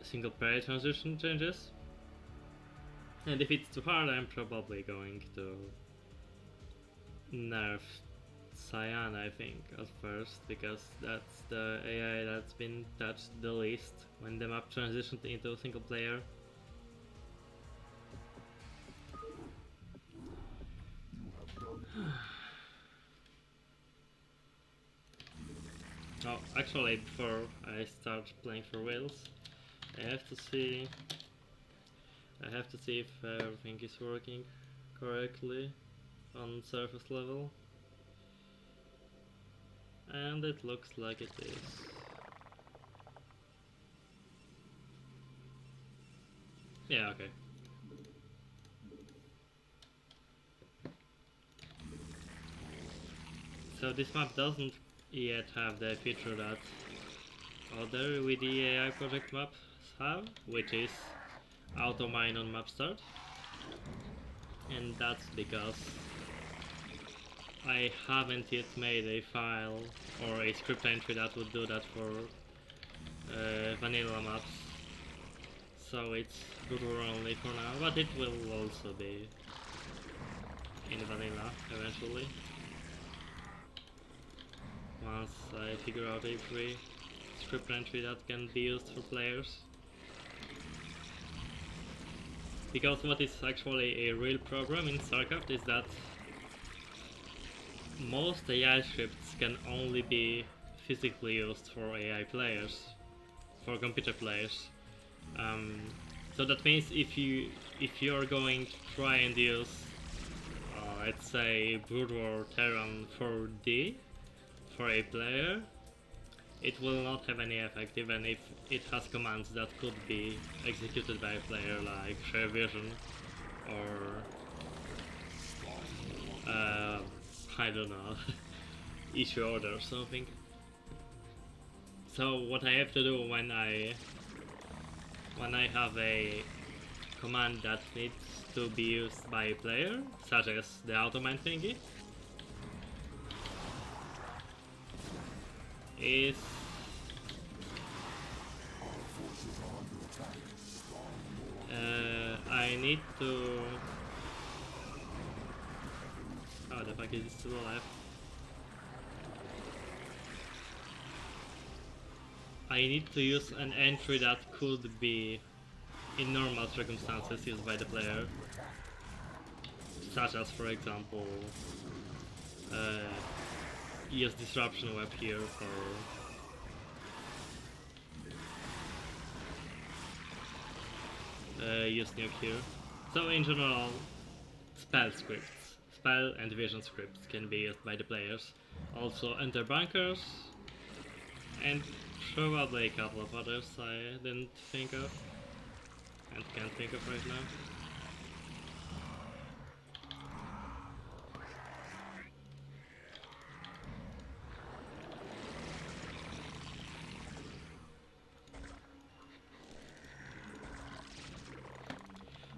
single player transition changes. And if it's too hard, I'm probably going to nerf Cyan, I think, at first, because that's the AI that's been touched the least when the map transitioned into single player. Oh, actually, before I start playing for Wales, I have to see if everything is working correctly on surface level, and it looks like it is. Yeah, okay. So this map doesn't yet have the feature that other UEDAI project maps have, which is auto mine on map start, and that's because I haven't yet made a file or a script entry that would do that for vanilla maps, so it's good only for now, but it will also be in vanilla eventually, once I figure out a free script entry that can be used for players. Because what is actually a real problem in StarCraft is that most AI scripts can only be physically used for AI players, for computer players. So that means if you're going to try and use, let's say, Brood War Terran 4D for a player, it will not have any effect even if it has commands that could be executed by a player, like share vision or I don't know, issue order or something. So what I have to do when I have a command that needs to be used by a player, such as the automine thingy, is I need to... Oh, the fuck is it still alive? I need to use an entry that could be, in normal circumstances, used by the player, such as, for example, use disruption web here for use nuke here. So in general, spell scripts, spell and vision scripts can be used by the players. Also enter bunkers, and probably a couple of others I didn't think of and can't think of right now.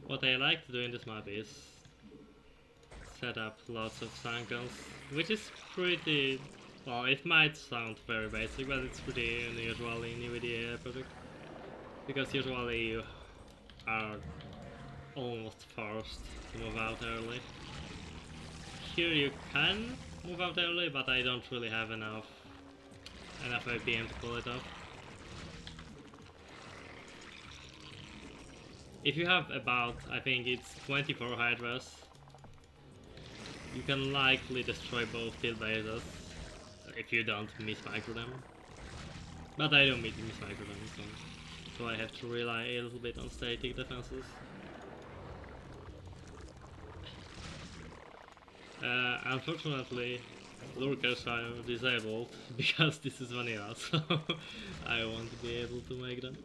What I like to do in this map is set up lots of sunkens, which is pretty... well, it might sound very basic, but it's pretty unusual in UEDAI project, because usually you are almost forced to move out early. Here you can move out early, but I don't really have enough APM to pull it off. If you have about, I think it's 24 Hydras, you can likely destroy both tilt bases if you don't miss-micro them. But I don't miss-micro them, so I have to rely a little bit on static defenses. Unfortunately, lurkers are disabled because this is vanilla, so I won't be able to make them.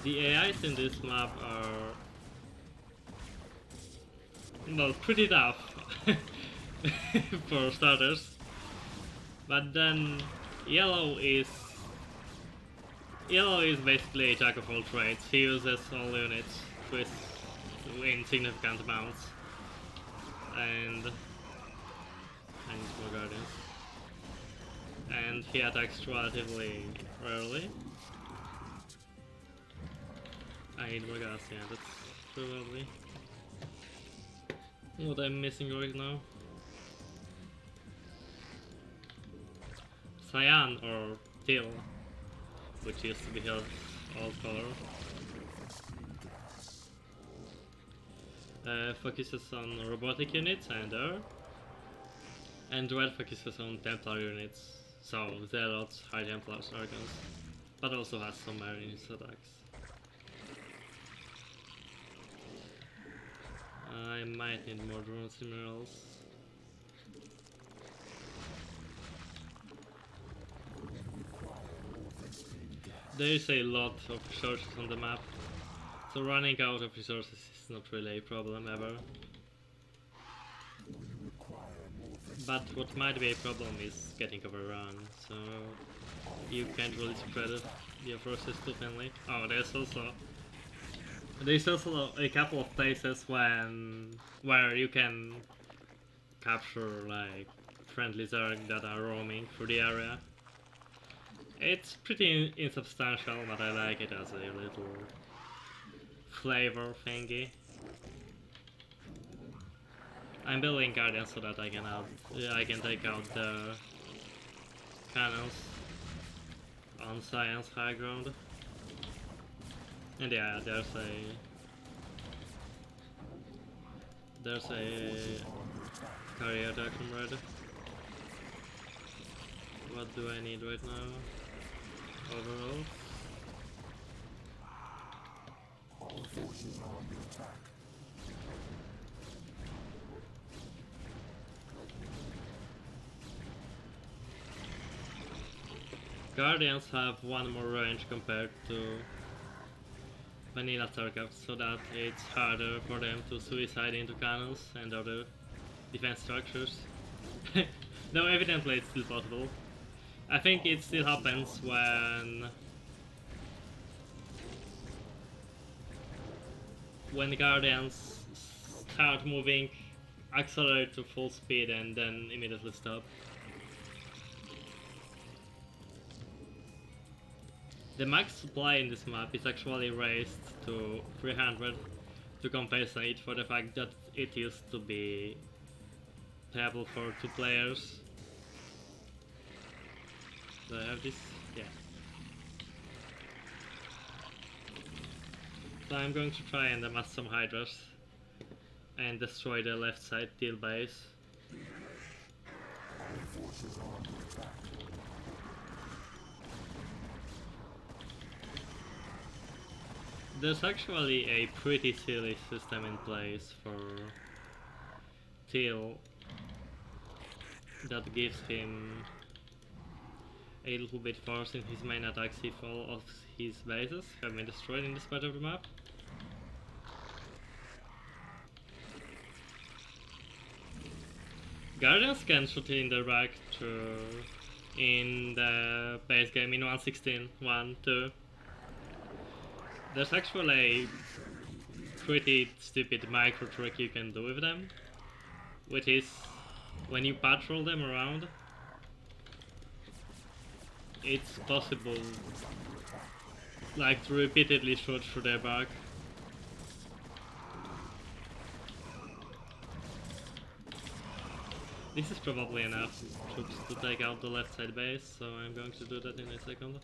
The AIs in this map are, well, pretty tough. for starters. But then yellow is basically a jack of all trades. He uses all units with in significant amounts, and I need more guardians. And he attacks relatively rarely. I need more gas, yeah, that's probably what I'm missing right now. Cyan or teal, which used to be his old color, focuses on robotic units and air, and red focuses on Templar units, so Zealots, High Templars, Archons, but also has some air in its attacks. I might need more drones minerals. There is a lot of resources on the map, so running out of resources is not really a problem ever. But what might be a problem is getting overrun, so you can't really spread your forces too thinly. Oh, there's also a couple of places where you can capture like friendly Zerg that are roaming through the area. It's pretty insubstantial, but I like it as a little flavor thingy. I'm building Guardians so that I can take out the cannons on Science High Ground. And yeah, there's a carrier attack from red. What do I need right now? Overall. Guardians have one more range compared to vanilla StarCraft, so that it's harder for them to suicide into cannons and other defense structures. Though evidently it's still possible. I think it still happens when Guardians start moving, accelerate to full speed and then immediately stop. The max supply in this map is actually raised to 300 to compensate for the fact that it used to be playable for 2 players. Do I have this? Yeah. So I'm going to try and amass some Hydras and destroy the left side teal base. There's actually a pretty silly system in place for teal that gives him a little bit force in his main attacks if all of his bases have been destroyed in this part of the map. Guardians can shoot in the back in the base game in 1.16, 1.2. There's actually a pretty stupid micro trick you can do with them, which is when you patrol them around, it's possible like to repeatedly shoot through their back. This is probably enough troops to take out the left side base, so I'm going to do that in a second.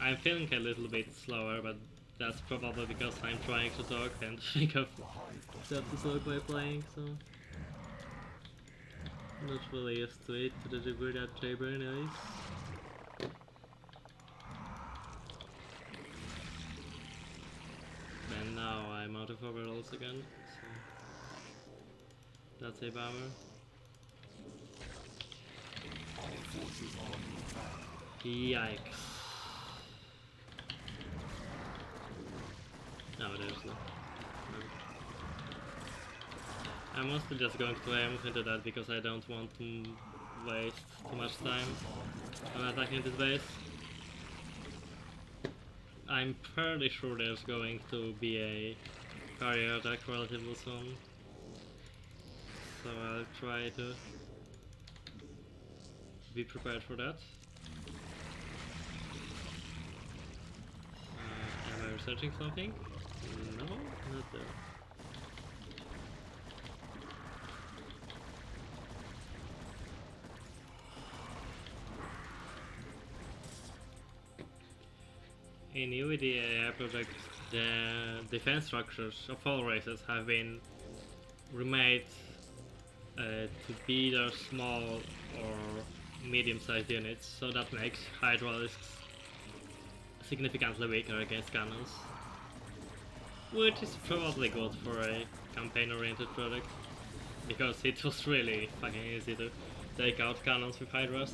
I'm feeling a little bit slower, but that's probably because I'm trying to talk and think of stuff to talk by playing, so not really used to it to the degree that J-Brain is. And now I'm out of overalls again, so that's a bummer. Yikes. No, there's no. I'm mostly just going to aim into that because I don't want to waste too much time on attacking this base. I'm fairly sure there's going to be a carrier attack relatively soon, so I'll try to be prepared for that. Am I researching something? No, not there. In UEDAIP project, the defense structures of all races have been remade to be either small or medium-sized units, so that makes hydraulics significantly weaker against cannons, which is probably good for a campaign-oriented product, because it was really fucking easy to take out cannons with hydras.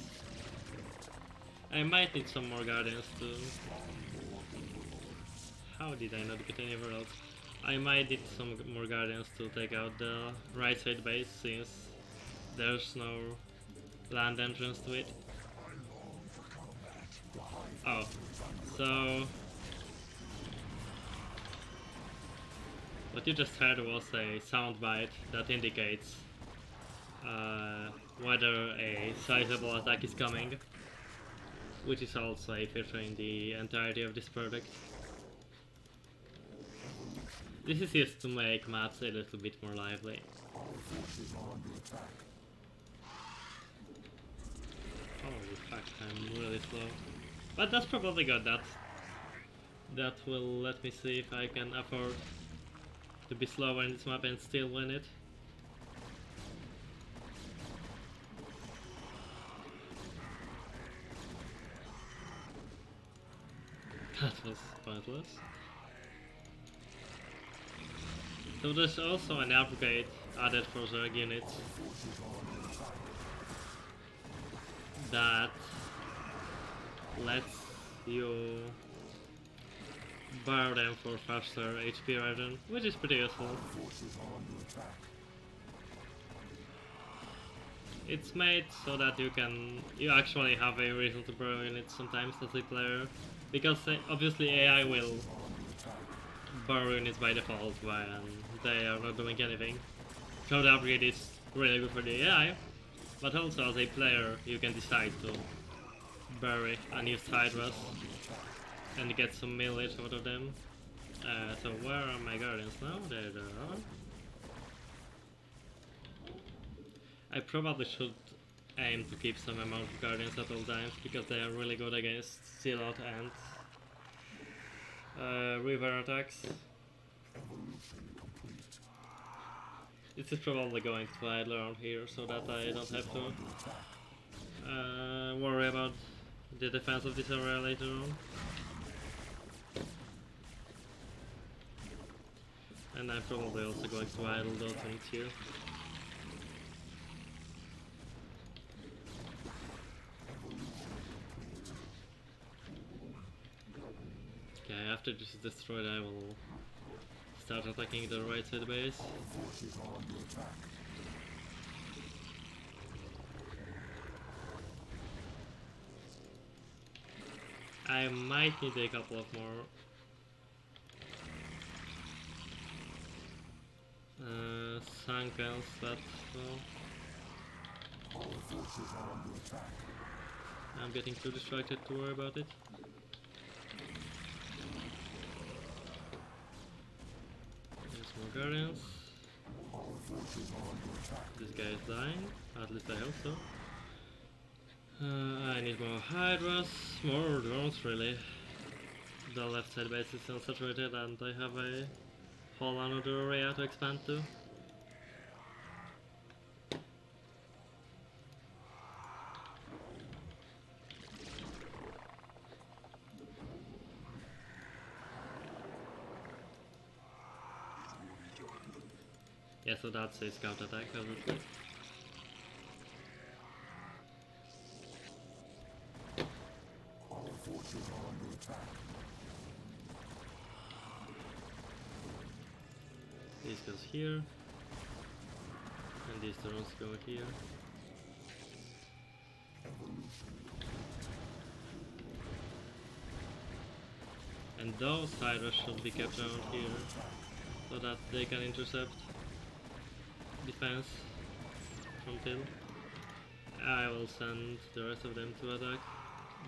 I might need some more guardians to... How did I not get anywhere else? I might need some more guardians to take out the right side base, since there's no land entrance to it. Oh, so... What you just heard was a soundbite that indicates whether a sizable attack is coming, which is also a feature in the entirety of this product. This is used to make maps a little bit more lively. Holy fuck, I'm really slow. But that's probably good, that will let me see if I can afford to be slower in this map and still win it. That was pointless. So there's also an upgrade added for Zerg units that lets you borrow them for faster HP regen, which is pretty useful. It's made so that you actually have a reason to borrow units sometimes as a player, because obviously AI will borrow units by default when they are not doing anything. So the upgrade is really good for the AI, but also as a player you can decide to bury unused hydras and get some millage out of them. So where are my guardians now? There they are. I probably should aim to keep some amount of guardians at all times, because they are really good against Zealot and river attacks. This is probably going to idle around here so that I don't have to worry about the defense of this area later on. And I'm probably also going to idle those things here. Okay, after this is destroyed I will start attacking the right side base. I might need a couple of more Sankans, but well, I'm getting too distracted to worry about it. There's more guardians. This guy is dying, at least I hope so. I need more hydras, more drones really. The left side base is still saturated and I have a whole another area to expand to. Yeah, so that's a scout attack, obviously. This goes here. These drones go here. And those hydras should be kept around here, so that they can intercept defense from Till. I will send the rest of them to attack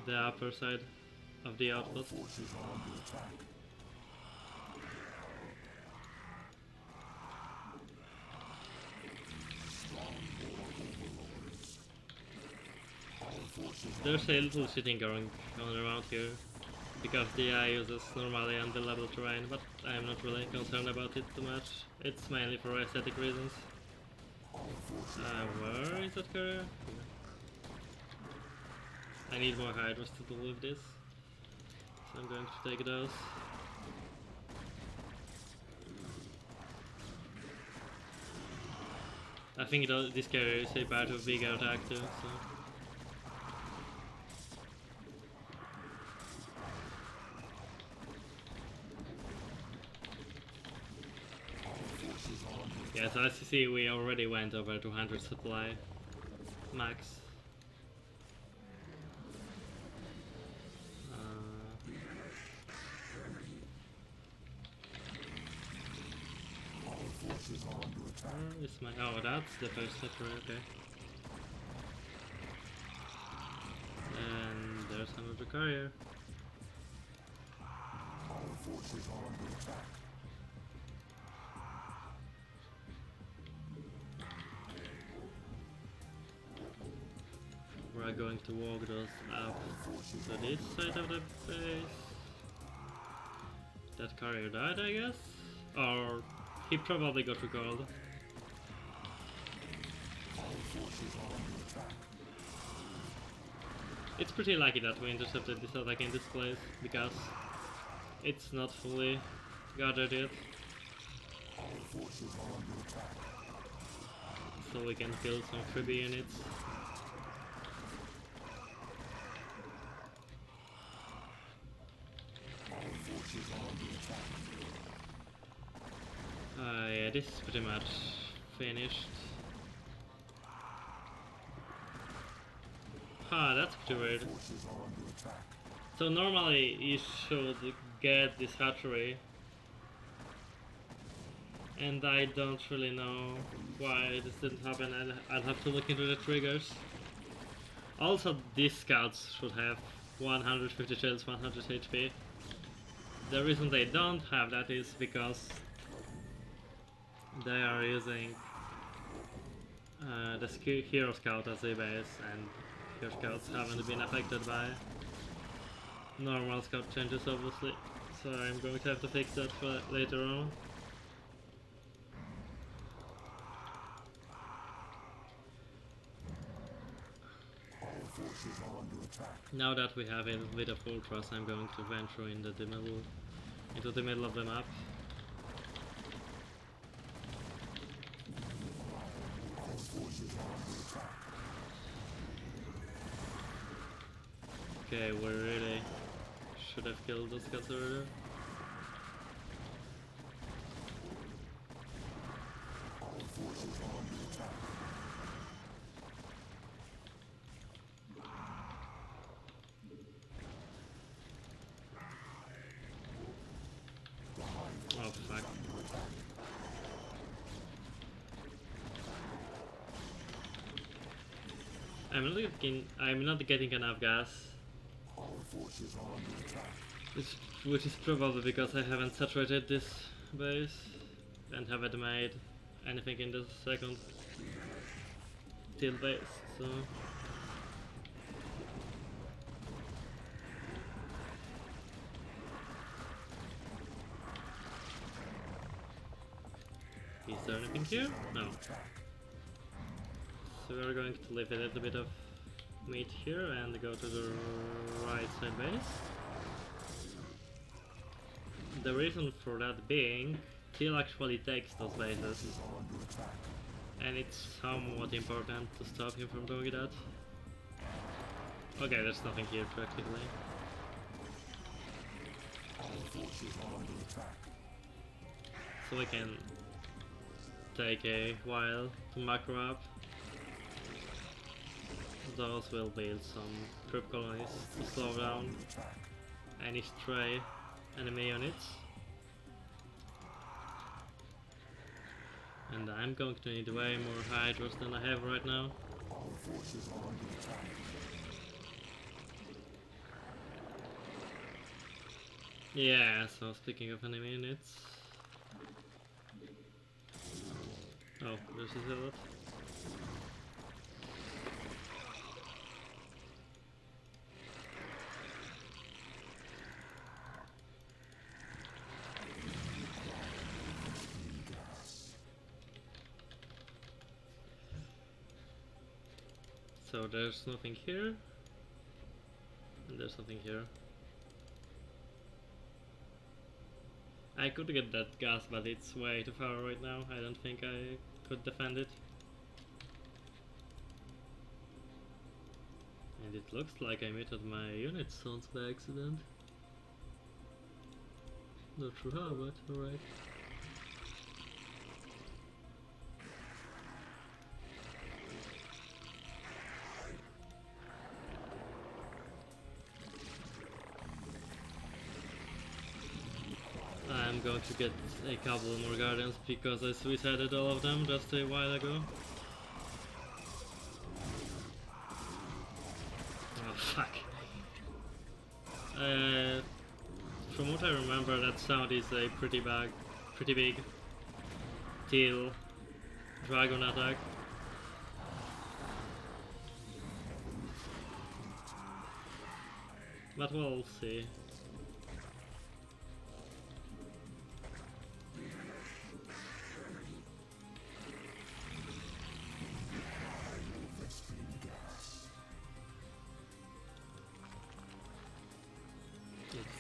the upper side of the outpost. There's a little cheating going on around here, because the AI uses normally unbuildable terrain, but I'm not really concerned about it too much. It's mainly for aesthetic reasons. Where is that carrier? I need more hydras to deal with this, so I'm going to take those. I think this carrier is a part of bigger attack too, so... Yeah, so as you see, we already went over 200 supply max. Where is my... Oh, that's the first sector, okay. And there's another carrier. We're going to walk those up to this side of the base. That carrier died, I guess? Or he probably got recalled. It's pretty lucky that we intercepted this attack in this place, because it's not fully gathered yet. So we can kill some freebie units. Yeah, this is pretty much finished. That's pretty weird. So normally you should get this hatchery, and I don't really know why this didn't happen. I'll have to look into the triggers. Also, these scouts should have 150 shells, 100 HP. The reason they don't have that is because they are using the Hero Scout as a base, and Hero Scouts haven't been affected by normal scout changes, obviously. So I'm going to have to fix that for later on. Now that we have a bit of ultras, I'm going to venture into the middle of the map. Okay, we really should have killed those guys earlier. Oh fuck. I'm not getting enough gas. Which is probably because I haven't saturated this base and haven't made anything in the second Till base, so... Is there anything here? No. So we're going to leave a little bit of meat here and go to the right side base. The reason for that being, Till actually takes those bases, and it's somewhat important to stop him from doing that. Okay, there's nothing here practically. So we can take a while to macro up. Those will build some troop colonies to slow down any stray enemy units. And I'm going to need way more hydras than I have right now. Yeah, so speaking of enemy units... Oh, there's a zealot. So there's nothing here, and there's nothing here. I could get that gas, but it's way too far right now. I don't think I could defend it. And it looks like I muted my unit sounds by accident. Not sure how, but alright. I'm going to get a couple more guardians because I suicided all of them just a while ago. Oh fuck. From what I remember, that sound is a pretty big teal dragon attack. But we'll see.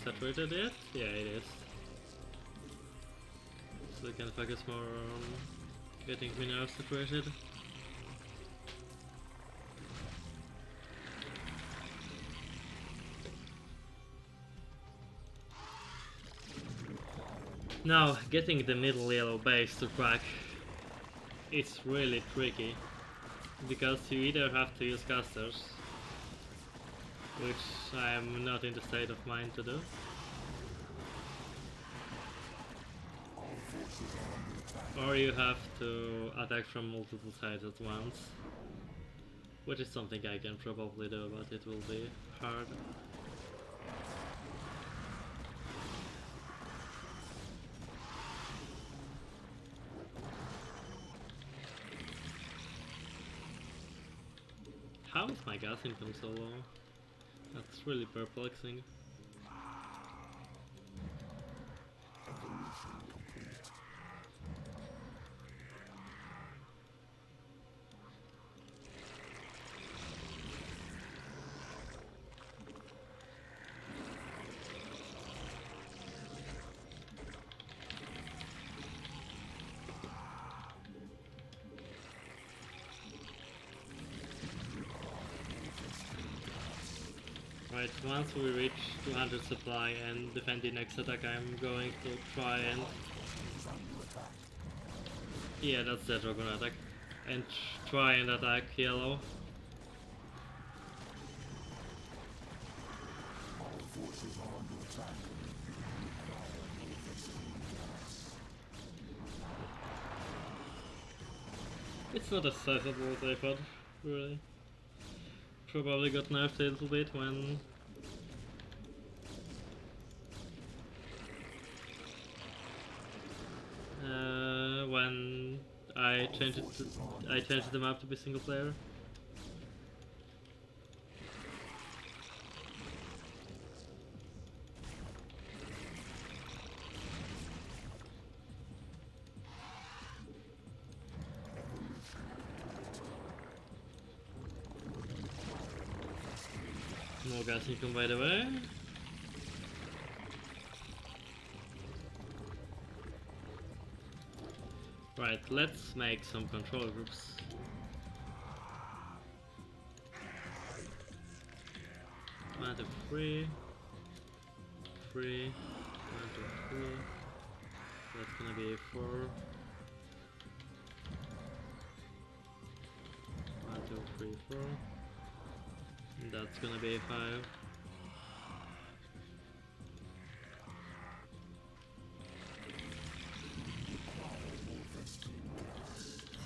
Saturated yet? Yeah, it is. So we can focus more on getting minerals saturated. Now, getting the middle yellow base to crack, it's really tricky, because you either have to use casters, which I am not in the state of mind to do. Or you have to attack from multiple sides at once, which is something I can probably do, but it will be hard. How is my gas income so low? That's really perplexing. Right, once we reach 200 supply and defend the next attack, I'm going to try and... Yeah, that's the dragon attack. And try and attack yellow. It's not as sizable as I thought, really. Probably got nerfed a little bit when I changed the map to be single player. More gas income by the way. Right, let's make some control groups. One to three. 1 to 3. That's gonna be 4. 3, 4. That's gonna be a5.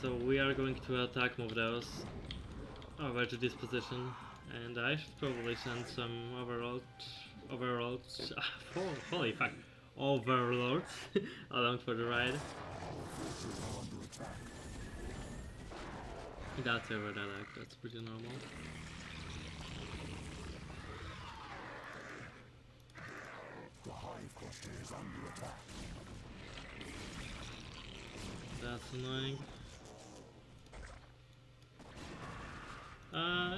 So we are going to attack move those over to this position, and I should probably send some overlords, holy fuck, overlords along for the ride. That's over that act, that's pretty normal. The hive cluster is under attack. That's annoying.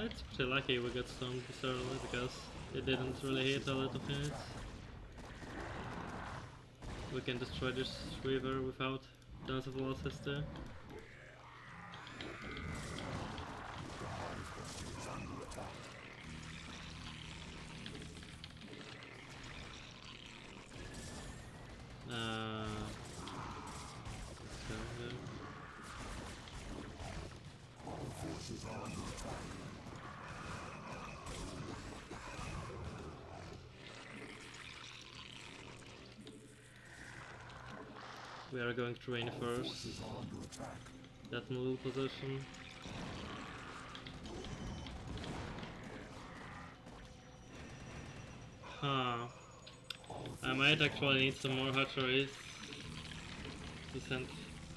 It's pretty lucky we got stoned this early because it didn't really hit a lot of units. We can destroy this river without tons of losses too. We are going to reinforce that middle position. Huh. I might actually need some more hatcheries to send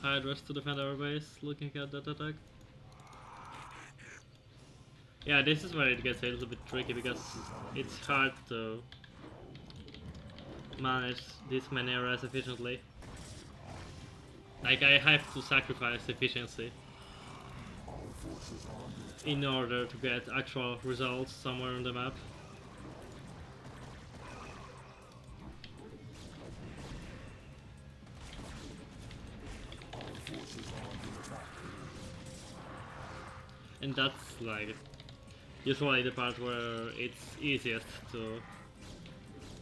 Hydras to defend our base, looking at that attack. Yeah, this is where it gets a little bit tricky because it's hard to manage this many areas efficiently. Like, I have to sacrifice efficiency in order to get actual results somewhere on the map. And that's like usually the part where it's easiest to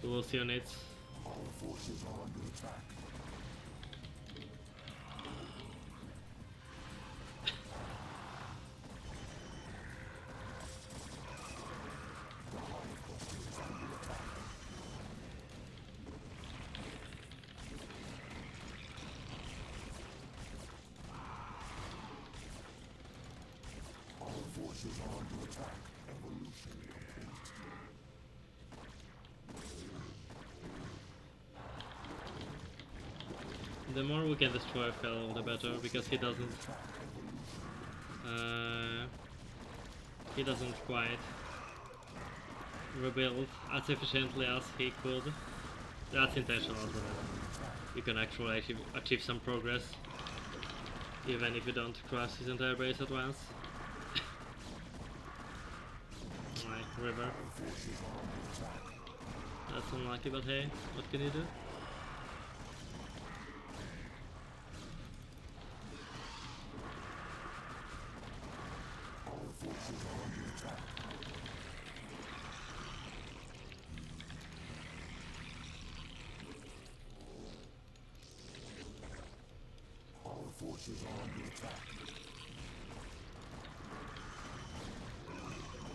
lose units. The more we can destroy Fel, the better, because he doesn't quite rebuild as efficiently as he could. That's intentional as well. You can actually achieve some progress even if you don't crush his entire base at once. My river. That's unlucky, but hey, what can you do?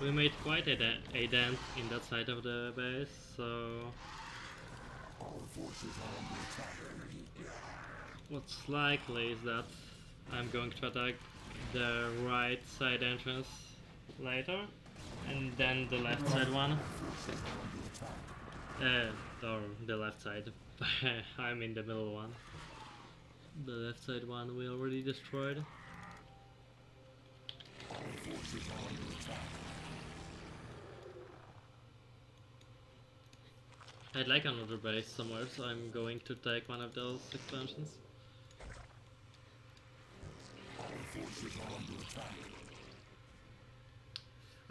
We made quite a dent in that side of the base, so what's likely is that I'm going to attack the right side entrance later, and then the left side one. Or the left side. I'm in the middle one. The left side one we already destroyed. I'd like another base somewhere, so I'm going to take one of those expansions.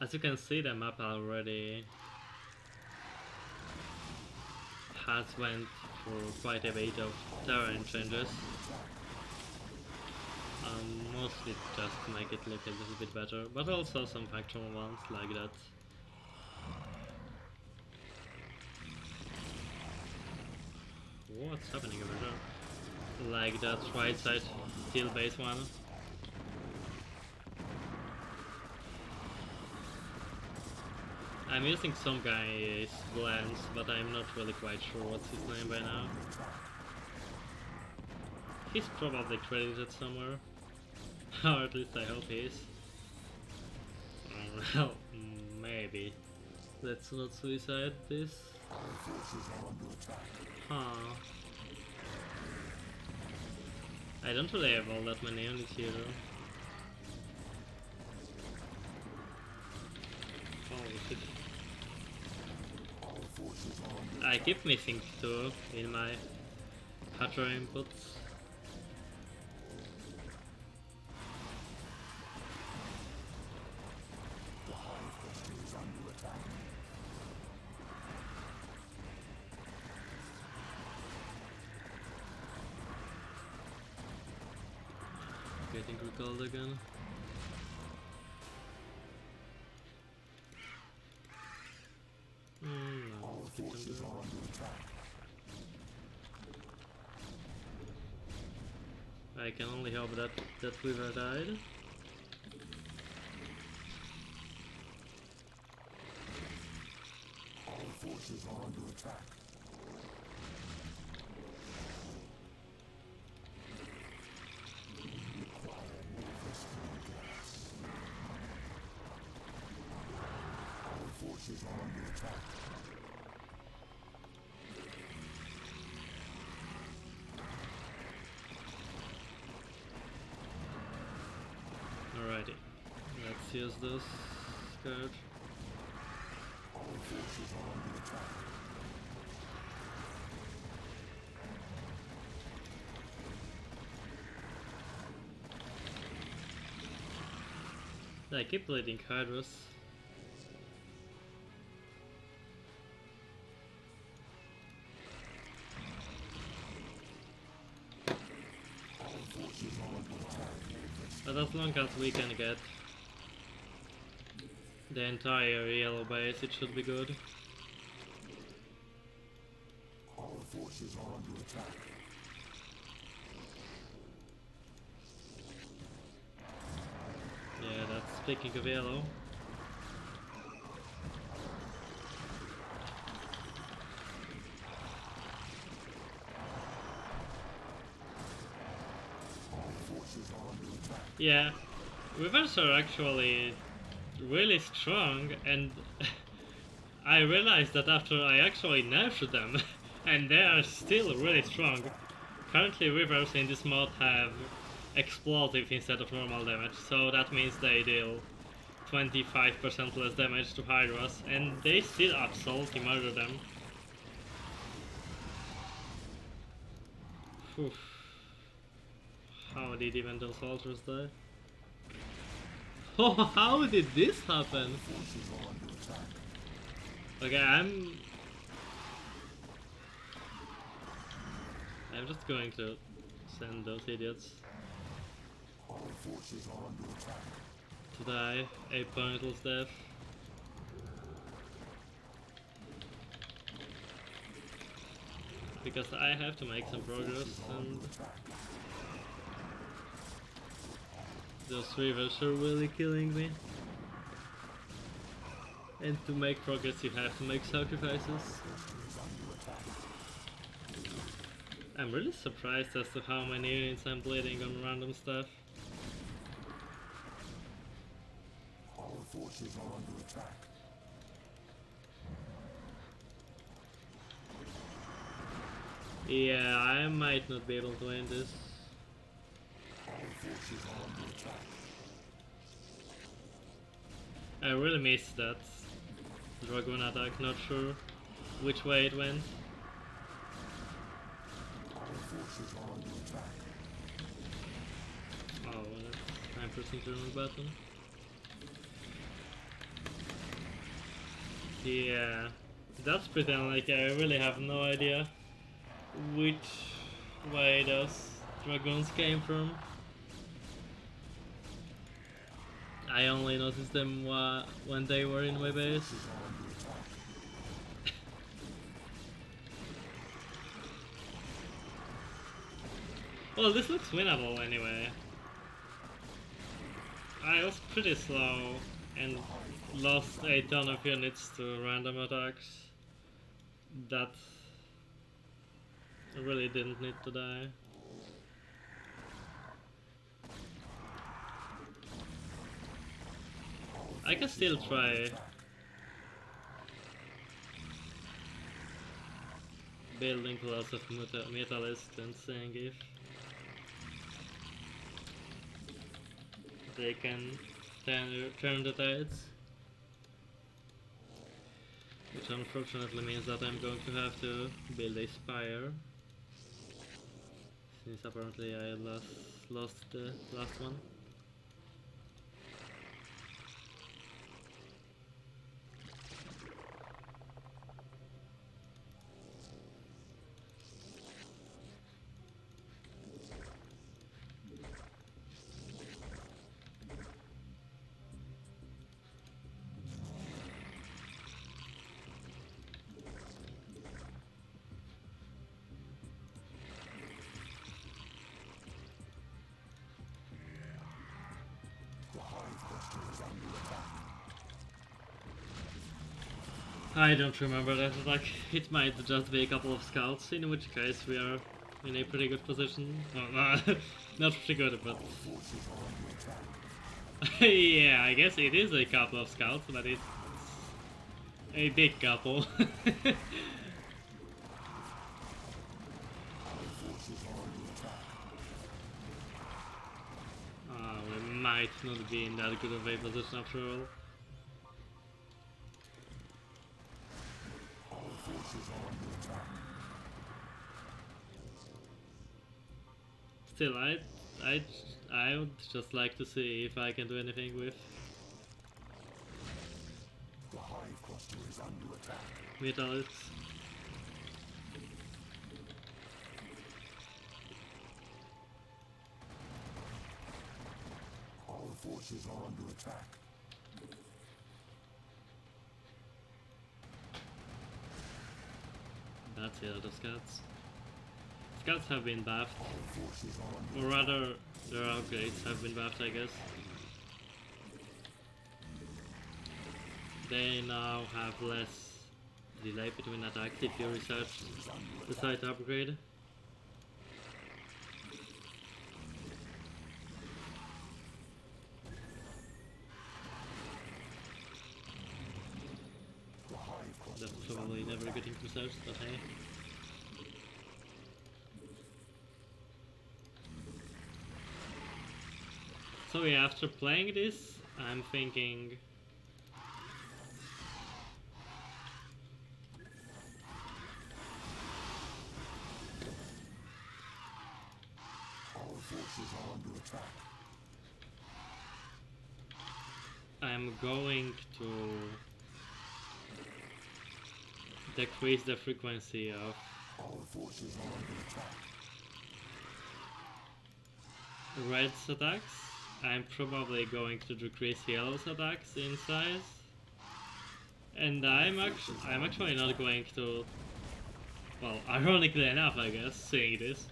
As you can see, the map already has went through quite a bit of terrain changes. Mostly just to make it look a little bit better, but also some factual ones like that. What's happening over there? Like that right side steel base one. I'm using some guy's glance, but I'm not really quite sure what's his name by now. He's probably credited somewhere. Or at least I hope he is. Well, maybe. Let's not suicide this. Huh. I don't really have all that many units here though. Holy shit. I keep missing 2 in my Hatcher inputs. Getting recalled again. No, let's keep them going. I can only hope that that Weaver died. Our forces are under attack. Forces are under attack. Alrighty, let's use this card. Our forces are under attack. I keep bleeding Hydras. But as long as we can get the entire yellow base, it should be good. Our forces are under attack. Yeah, that's speaking of yellow. Yeah, Weavers are actually really strong, and I realized that after I actually nerfed them, and they are still really strong. Currently Weavers in this mod have explosive instead of normal damage, so that means they deal 25% less damage to Hydras, and they still absolutely murder them. Whew. How did even those soldiers die? Oh, how did this happen? Okay, I'm just going to send those idiots to die a pointless death. Because I have to make some progress, and those Weavers are really killing me. And to make progress you have to make sacrifices. I'm really surprised as to how many units I'm bleeding on random stuff. Our forces are under attack. Yeah, I might not be able to win this. Our forces are under attack. I really missed that Dragoon attack, not sure which way it went. Our forces are under attack. Oh, I'm pressing the wrong button. Yeah, that's pretty unlikely. I really have no idea which way those Dragoons came from. I only noticed them when they were in my base. Well, this looks winnable anyway. I was pretty slow and lost a ton of units to random attacks that really didn't need to die. I can still try building lots of metalists and seeing if they can turn the tides. Which unfortunately means that I'm going to have to build a spire, since apparently I lost the last one. I don't remember that attack. It might just be a couple of scouts, in which case we are in a pretty good position. No, not pretty good, but... yeah, I guess it is a couple of scouts, but it's a big couple. We might not be in that good of a position after all. Still, I would just like to see if I can do anything with The hive cluster is under attack. metallists. Our forces are under attack. That's a lot of scouts. Scouts have been buffed, Our forces are under or rather, their upgrades have been buffed, I guess. They now have less delay between attacks if you research the site upgrade. the hive cluster. That's probably never getting researched, but hey. So yeah, after playing this, I'm thinking Our forces are under attack. I'm going to decrease the frequency of Our forces are under attack. red's attacks. I'm probably going to decrease yellow's attacks in size. And I'm actually not going to, well, ironically enough, I guess, seeing this,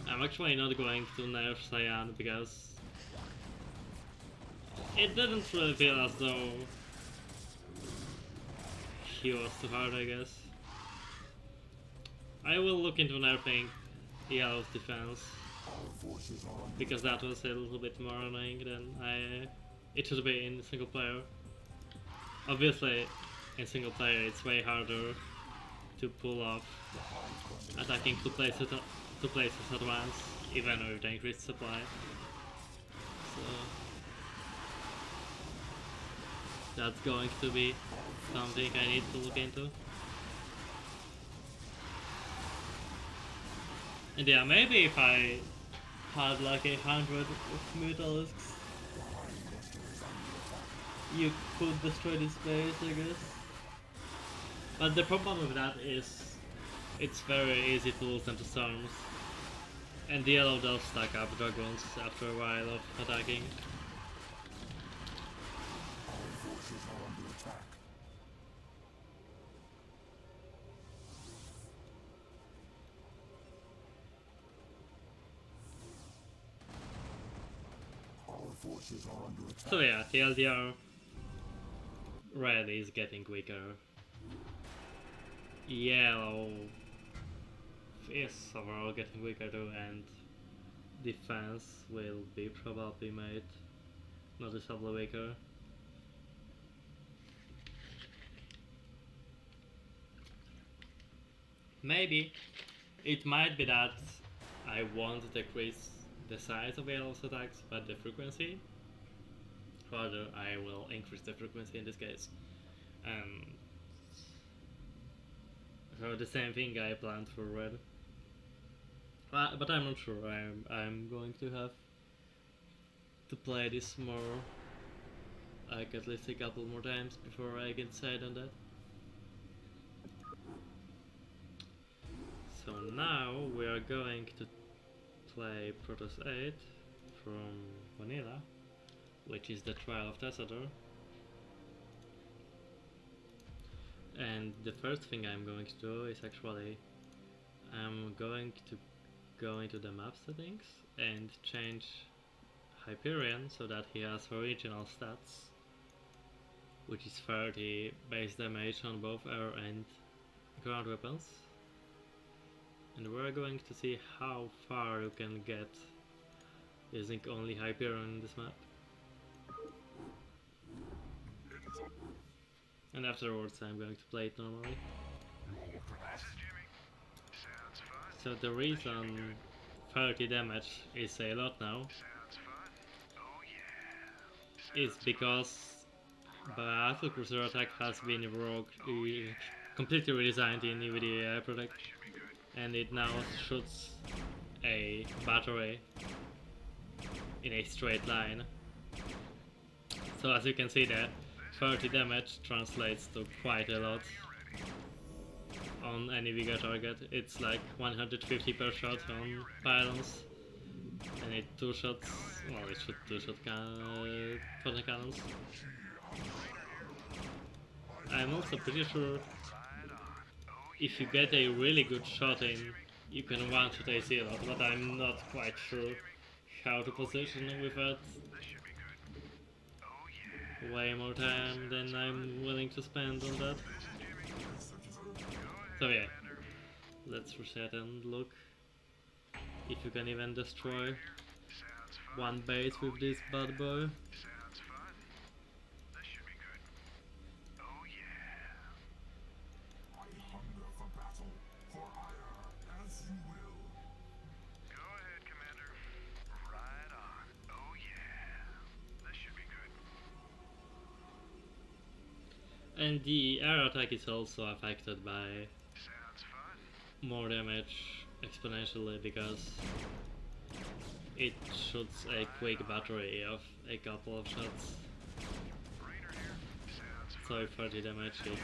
I'm actually not going to nerf Cyan because it didn't really feel as though he was too hard, I guess. I will look into nerfing yellow's defense Our forces are under because that was a little bit more annoying than it should be in single player. Obviously, in single player it's way harder to pull off attacking two places at once, even with the increased supply. So that's going to be something I need to look into. And yeah, maybe if I had like 100 mutalisks, you could destroy this base, I guess. But the problem with that is it's very easy to lose them to storms. And the yellow does stack up dragons after a while of attacking. Our forces are under attack. Our forces are under attack. So yeah, TLDR, red is getting weaker. Yellow is overall getting weaker too, and defense will be probably made noticeably weaker. Maybe it might be that I won't decrease the size of yellow's attacks but the frequency. Rather, I will increase the frequency in this case. So the same thing I planned for red. But I'm not sure. I'm going to have to play this more, like at least a couple more times before I can decide on that. So now we are going to play Protoss 8 from Vanilla, which is the Trial of Tessador. And the first thing I'm going to do is actually I'm going to go into the map settings and change Hyperion so that he has original stats, which is 30 base damage on both air and ground weapons. And we're going to see how far you can get using only Hyperion in this map. And afterwards I'm going to play it normally. So the reason 30 damage is a lot now is because Battlecruiser attack has been completely redesigned in UEDAIP Protect, and it now shoots a battery in a straight line. So as you can see there, 30 damage translates to quite a lot on any bigger target. It's like 150 per shot on pylons, and it two-shots, well, it should two-shot photon cannons. I'm also pretty sure if you get a really good shot in, you can one-shot AC a lot, but I'm not quite sure how to position without way more time than I'm willing to spend on that. So yeah, let's reset and look if you can even destroy one base with this bad boy. And the air attack is also affected by more damage exponentially because it shoots a quick battery of a couple of shots. So 30 damage it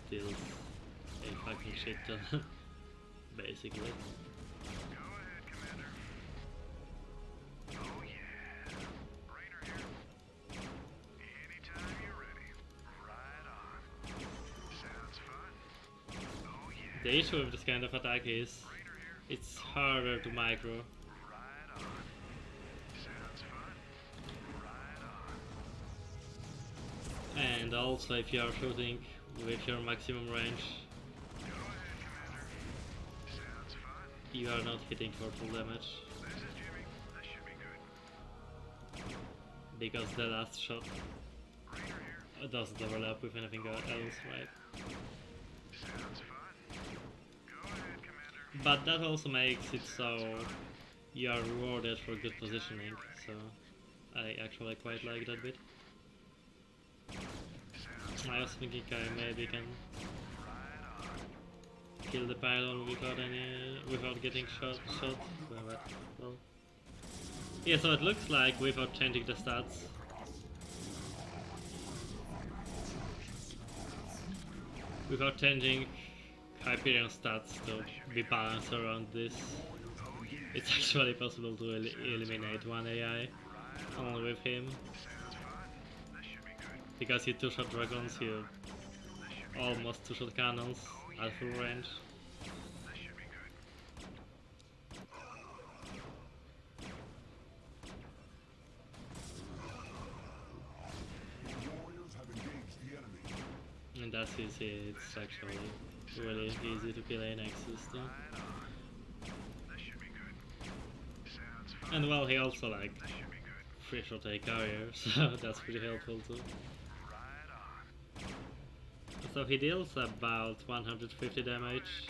deals a fucking shit ton, basically. The issue with this kind of attack is it's harder to micro. And also if you are shooting with your maximum range, you are not hitting for full damage. Because the last shot doesn't overlap with anything else, right? But that also makes it so you are rewarded for good positioning, so I actually quite like that bit. I was thinking I maybe can kill the pylon without getting shot. But, well. Yeah, so it looks like without changing the stats, without changing Hyperion stats to be balanced around this, it's actually possible to eliminate one AI only with him. Because you two-shot dragons, you almost two-shot cannons at full range. Warriors have engaged the enemy. And as you see, it's actually really easy to kill a Nexus too. And well, he also like free shot a carrier, so that's pretty helpful too. So he deals about 150 damage.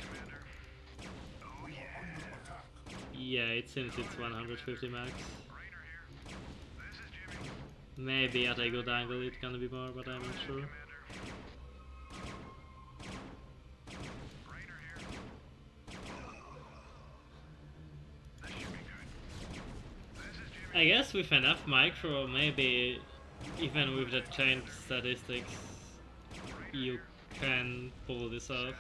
Yeah, it seems it's 150 max. Maybe at a good angle it can be more, but I'm not sure. I guess with enough micro, maybe even with the changed statistics, you can pull this off.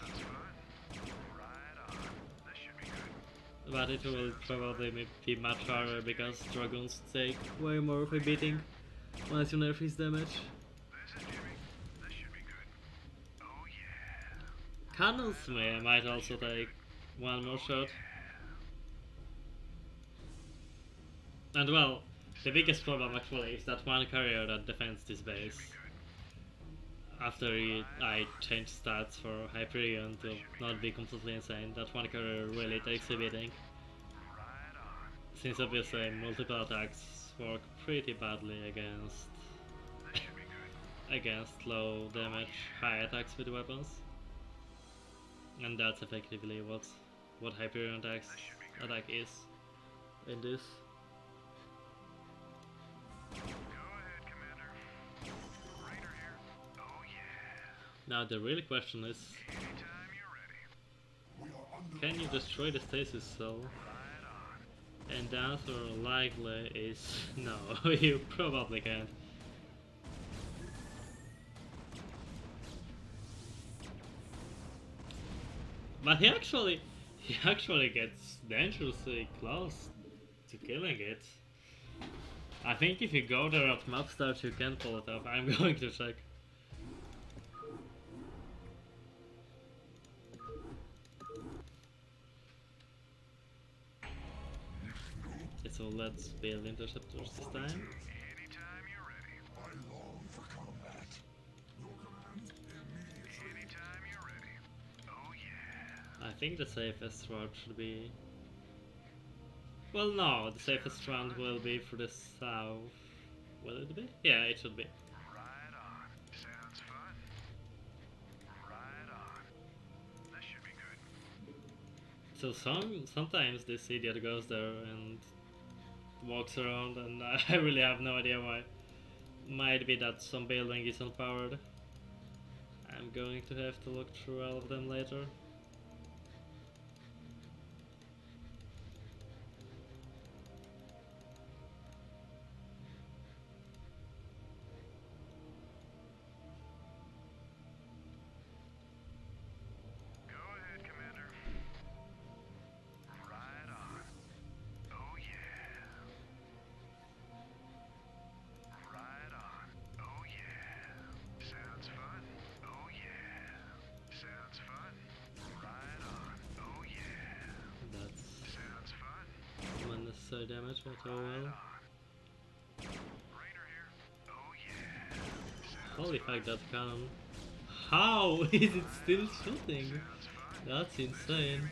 But it will probably be much harder because dragons take way more of a beating once you nerf his damage. Cannons might also take one more shot. And well, the biggest problem actually is that one carrier that defends this base. After I changed stats for Hyperion to not be completely insane, that one carrier really takes a beating. Since obviously multiple attacks work pretty badly against low damage high attacks with weapons. And that's effectively what Hyperion attack is in this. Now the real question is, can you destroy the stasis cell? And the answer likely is no, you probably can't. But he actually gets dangerously close to killing it. I think if you go there at map start you can pull it off. I'm going to check. So let's build interceptors this time. I think the safest route should be... Well, no, the safest route will be for the south. Will it be? Yeah, it should be. So sometimes this idiot goes there and walks around, and I really have no idea why. Might be that some building isn't powered. I'm going to have to look through all of them later. So damage, but oh well. Holy fuck, that cannon. How is it still shooting? That's insane.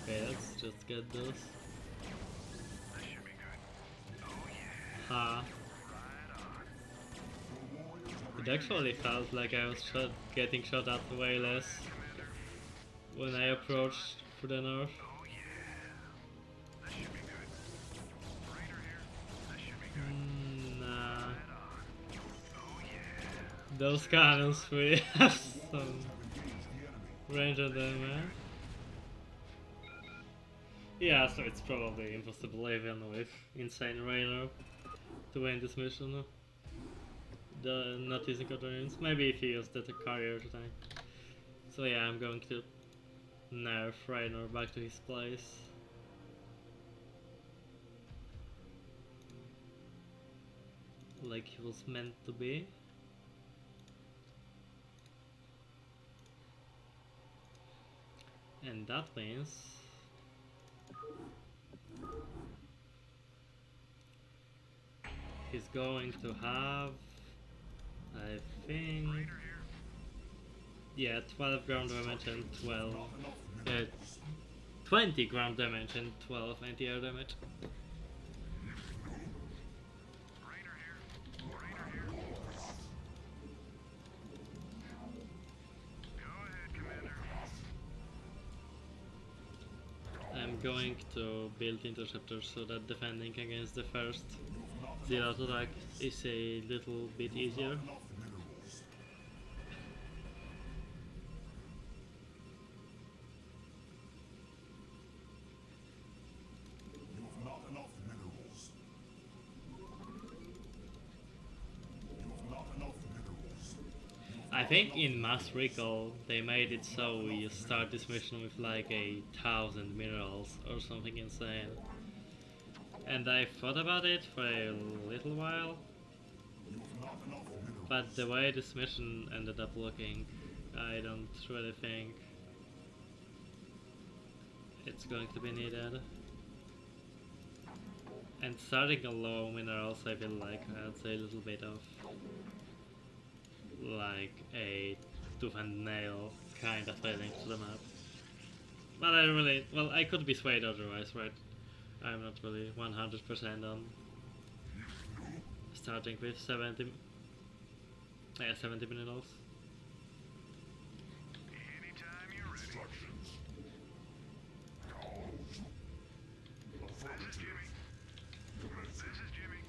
Okay, let's just get this. Ha. It actually felt like I was getting shot at way less when I approached for the north. Nah. Those cannons really have some range on them, man. Yeah, so it's probably impossible even with insane Rainer to win this mission. Not using Quaternions. Maybe if you use the carrier to tank. So yeah, I'm going to nerf Rainer back to his place. Like he was meant to be. And that means he's going to have I think... Yeah, 12 ground damage and 12... 20 ground damage and 12 anti-air damage. I'm going to build interceptors so that defending against the first zero attack is a little bit easier. I think in Mass Recall they made it so you start this mission with like 1,000 minerals or something insane. And I thought about it for a little while, but the way this mission ended up looking, I don't really think it's going to be needed. And starting a low minerals, I feel like adds a little bit of like a tooth and nail kind of feeling to the map. But I don't really, well, I could be swayed otherwise, right? I'm not really 100% on starting with 70 minerals. Anytime you're ready. This is Jimmy. This is Jimmy.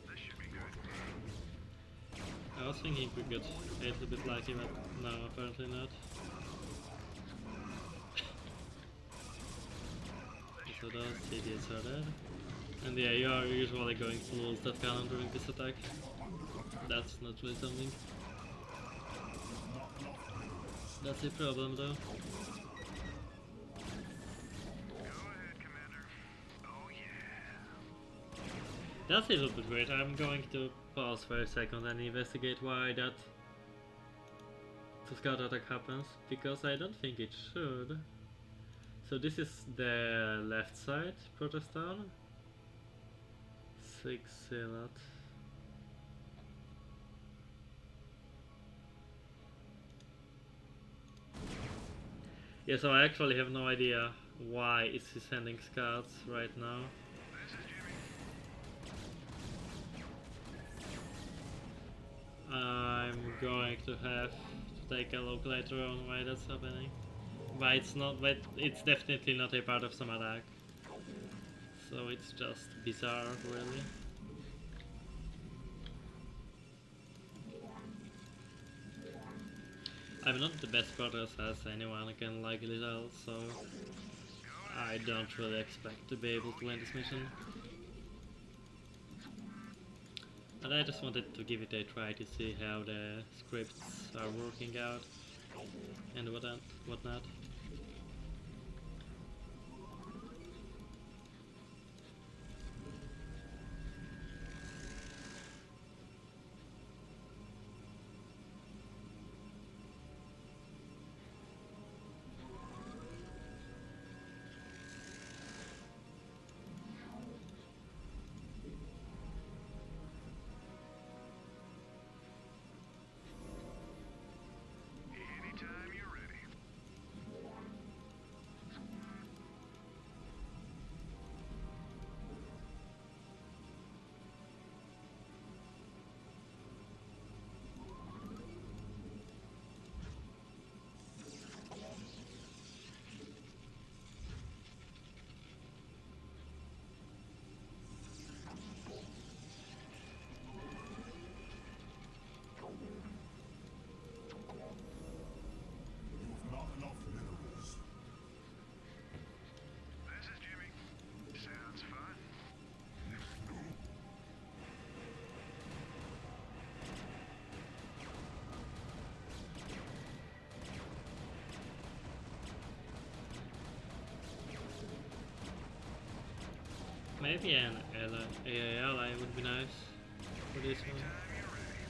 This should be good. I was thinking we could a little bit lucky, but no, apparently not. So those idiots are dead. And yeah, you are usually going to lose that cannon during this attack. That's not really something. That's a problem though. Go ahead, Commander. Oh yeah. That's a little bit weird. I'm going to pause for a second and investigate why that scout attack happens, because I don't think it should. So this is the left side protest town. 6 Zealot. Yeah, so I actually have no idea why is he sending scouts right now. This is Jimmy. I'm going to have to take a look later on why that's happening. Why it's not, but it's definitely not a part of some attack. So it's just bizarre, really. I'm not the best protest as anyone can likely tell, so I don't really expect to be able to win this mission. But I just wanted to give it a try to see how the scripts are working out and whatnot. Anytime you're ready. This is Jimmy. Sounds fun. Maybe an AI ally would be nice for this one. Anytime you're ready.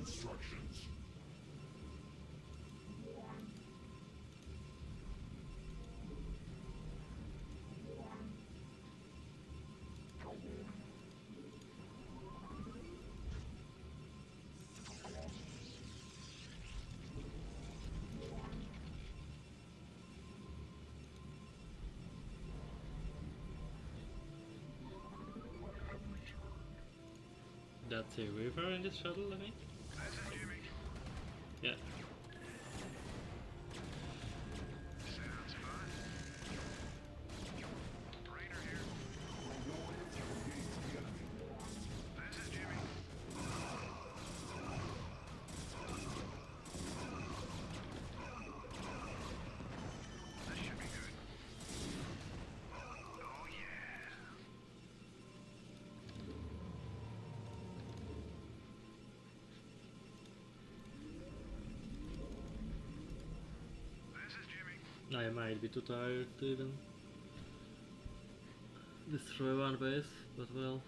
instructions. That's a river in this shuttle, I think. This is Jimmy. Yeah. Sounds fun. Raider here. This is Jimmy. This should be good. Oh yeah. This is Jimmy. I might be too tired to even destroy one base, but well.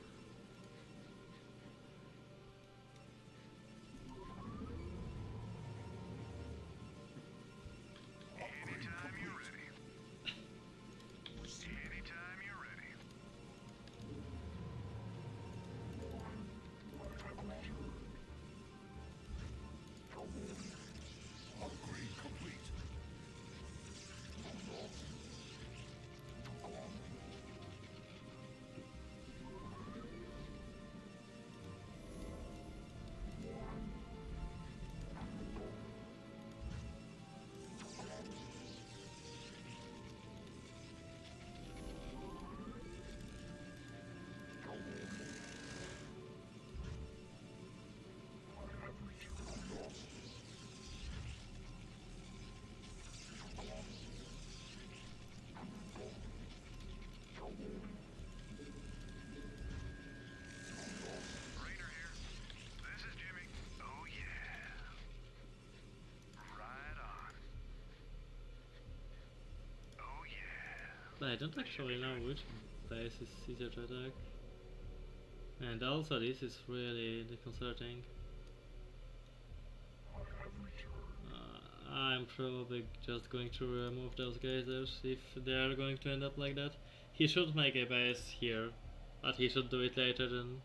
Anytime you're ready. Anytime you're ready. Upgrade complete. Raider here. This is Jimmy. Oh yeah. Right on. Oh yeah. I don't actually know which base is easier to attack. And also this is really disconcerting. I'm probably just going to remove those geysers if they are going to end up like that. He should make a base here, but he should do it later than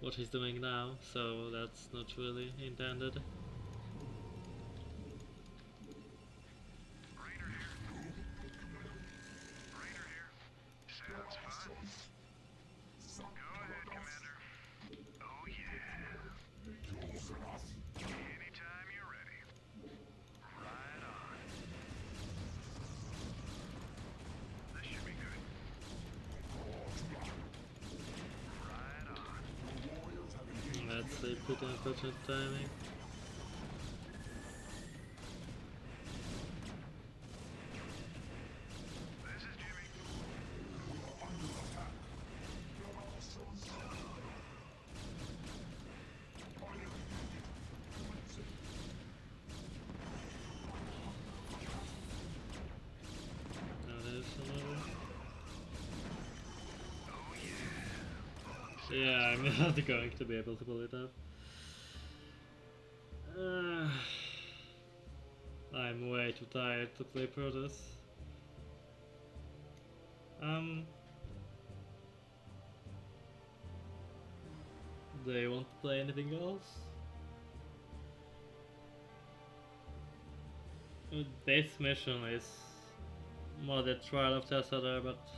what he's doing now, so that's not really intended. Raider here. Raider here. Sounds fun. Go ahead, Commander. Oh yeah. Anytime you're ready. Right on. This should be good. Right on. That's a pretty unfortunate timing. This is Jimmy. Now there's another. Oh yeah. Yeah, I'm not going to be able to pull it off. I'm way too tired to play Protoss. Do you want to play anything else? This mission is more the trial of Tessada, but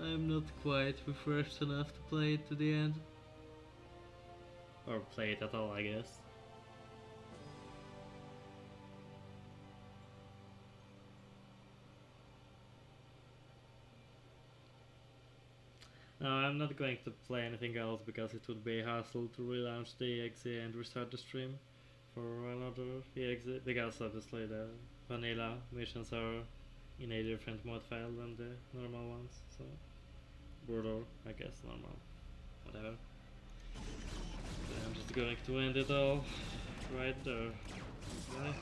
I'm not quite refreshed enough to play it to the end. Or play it at all, I guess. No, I'm not going to play anything else because it would be a hassle to relaunch the EXE and restart the stream for another EXE, because obviously the vanilla missions are in a different mod file than the normal ones, so brutal, I guess, normal, whatever. So I'm just going to end it all right there. Bye.